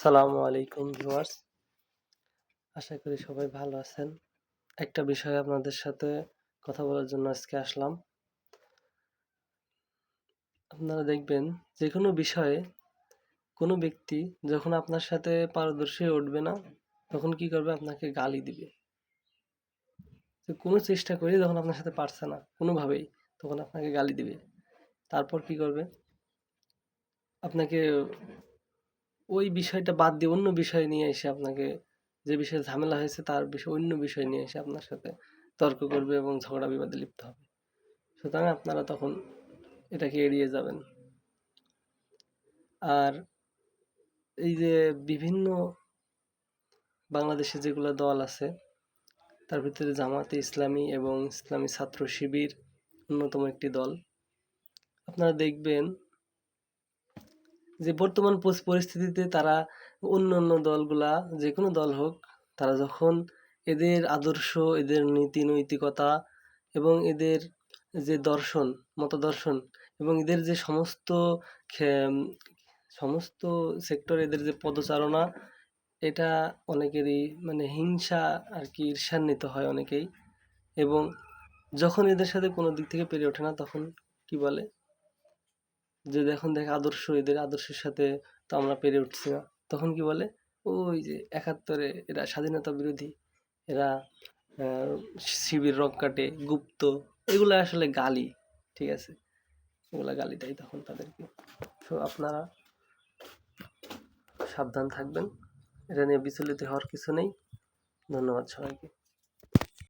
আসসালামু আলাইকুম ভিউয়ার্স, আশা করি সবাই ভালো আছেন। একটা বিষয়ে আপনাদের সাথে কথা বলার জন্য আজকে আসলাম। আপনারা দেখবেন যে কোনো বিষয়ে কোনো ব্যক্তি যখন আপনার সাথে পারদর্শী হয়ে উঠবে না, তখন কি করবে? আপনাকে গালি দিবে। তো কোনো চেষ্টা করে যখন আপনার সাথে পারছে না কোনোভাবেই, তখন আপনাকে গালি দিবে। তারপর কি করবে? আপনাকে ওই বিষয়টা বাদ দিয়ে অন্য বিষয় নিয়ে এসে আপনাকে, যে বিষয়ে ঝামেলা হয়েছে তার বিষয় অন্য বিষয় নিয়ে এসে আপনার সাথে তর্ক করবে এবং ঝগড়া বিবাদে লিপ্ত হবে। সুতরাং আপনারা তখন এটাকে এড়িয়ে যাবেন। আর এই যে বিভিন্ন বাংলাদেশে যেগুলো দল আছে, তার ভিতরে জামাতে ইসলামী এবং ইসলামী ছাত্র শিবির অন্যতম একটি দল। আপনারা দেখবেন যে বর্তমান পরিস্থিতিতে তারা অন্য অন্য দলগুলা, যে কোনো দল হোক, তারা যখন এদের আদর্শ, এদের নীতি নৈতিকতা এবং এদের যে দর্শন, মতদর্শন এবং এদের যে সমস্ত সেক্টরে এদের যে পদচারণা, এটা অনেকেরই মানে হিংসা আর কি, ঈর্ষান্বিত হয় অনেকেই। এবং যখন এদের সাথে কোনো দিক থেকে পেরে ওঠে না, তখন কি বলে যে এখন দেখ আদর্শ, এদের আদর্শের সাথে তো আমরা পেরে উঠছি না, তখন কি বলে? ওই যে ৭১-এ এরা স্বাধীনতা বিরোধী, এরা আহ, শিবির রক কাটে, গুপ্ত, এগুলো আসলে গালি। ঠিক আছে, এগুলা গালি দেয় তখন তাদেরকে। তো আপনারা সাবধান থাকবেন, এটা নিয়ে বিচলিত হওয়ার কিছু নেই। ধন্যবাদ সবাইকে।